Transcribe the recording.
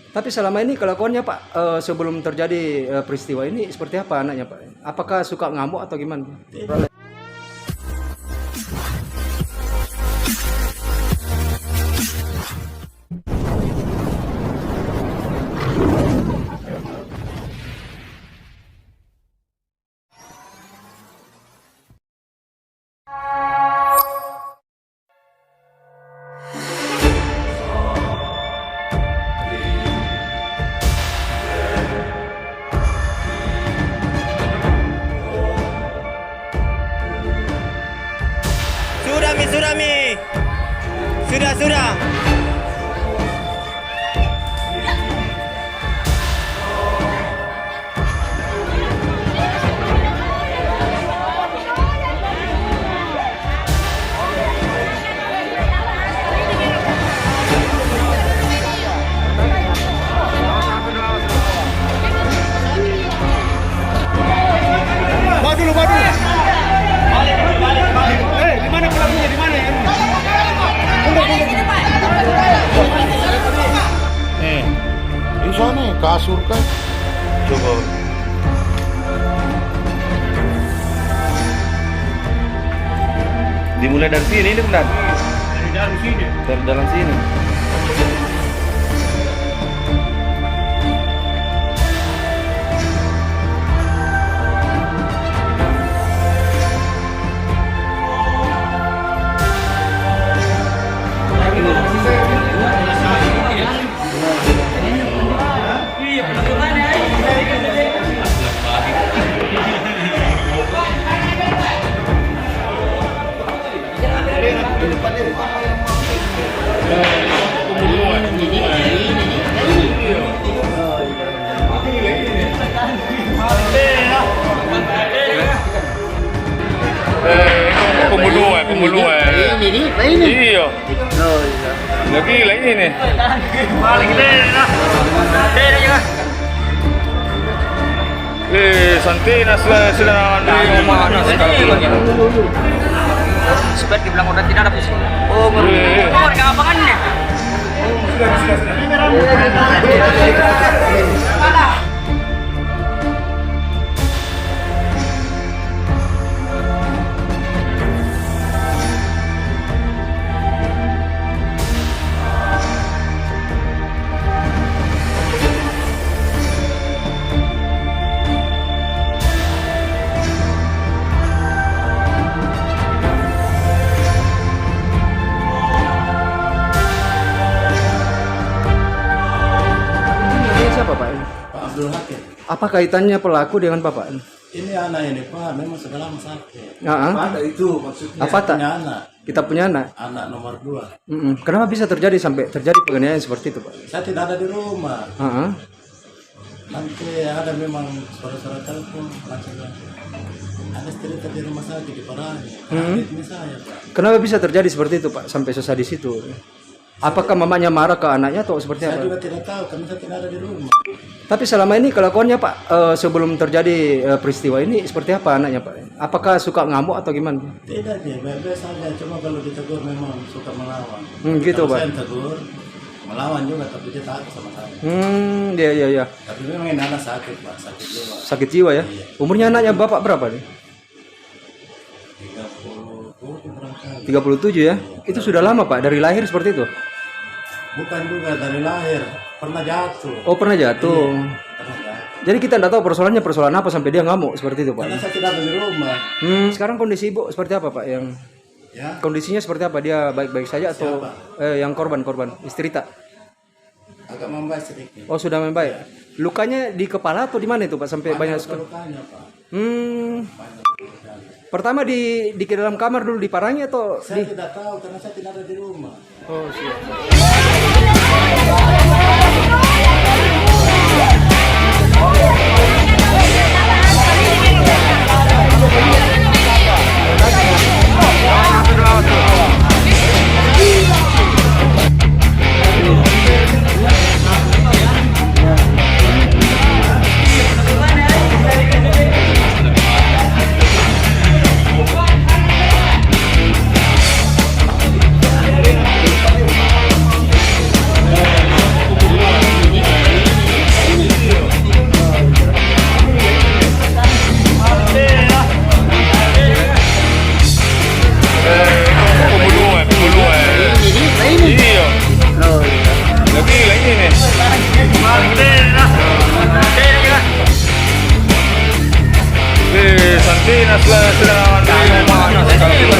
Tapi selama ini kelakuannya Pak, sebelum terjadi peristiwa ini seperti apa anaknya Pak? Apakah suka ngamuk atau gimana? Sudah. Bawa dulu. Di mana pelakunya? Di mana ya? Di sana kasur kan. Coba. Dimulai dari sini ini benar. Dari dalam sini. Dari dalam sini. Pembunuhan. Ini. Iya. Lagi ini. Paling Santina sudah mana sekali. seperti dibilang udah tidak ada pusing. Oh, enggak apa kan nih? Siapa Pak? Pak Abdul Hakim. Apa kaitannya pelaku dengan Bapak? Ini anak ini Pak, memang sudah lama sakit. Ada itu maksudnya. Apa tak? Punya anak. Kita punya anak. Anak nomor 2. Kenapa bisa terjadi sampai terjadi penganiayaan seperti itu Pak? Saya tidak ada di rumah. Heeh. Nanti ada memang suara-suara telepon langsung ada cerita di rumah sakit di Parahi. Ini saya Pak. Kenapa bisa terjadi seperti itu Pak sampai selesai di situ? Apakah mamanya marah ke anaknya atau seperti Saya apa? juga tidak tahu karena saya tidak ada di rumah. Tapi selama ini kelakuannya Pak, sebelum terjadi peristiwa ini seperti apa anaknya Pak? Apakah suka ngamuk atau gimana? Tidak dia, biasa saja. Cuma kalau ditegur memang suka melawan. Gitu kalau Pak. saya tegur, melawan juga tapi dia takut sama saya. Iya. Tapi memang ini anak sakit Pak, sakit jiwa. Sakit jiwa ya? Iya. Umurnya anaknya Bapak berapa nih? 37 37 ya? Itu sudah lama Pak, dari lahir seperti itu? Bukan juga dari lahir, pernah jatuh. Oh pernah jatuh. Pernah jatuh. Jadi kita tidak tahu persoalan apa sampai dia ngamuk seperti itu Pak? Karena saya tidak ada di rumah. Sekarang kondisi ibu seperti apa Pak? Yang Ya, kondisinya seperti apa? Dia baik-baik saja atau yang korban istri tak? agak membaik sedikit. Oh sudah membaik. Lukanya di kepala atau di mana itu Pak sampai banyak sekali? Lukanya Pak. Hmm. Pertama di dalam kamar dulu diparangi atau Saya tidak tahu karena saya tidak ada di rumah. Oh siap. panas sekali.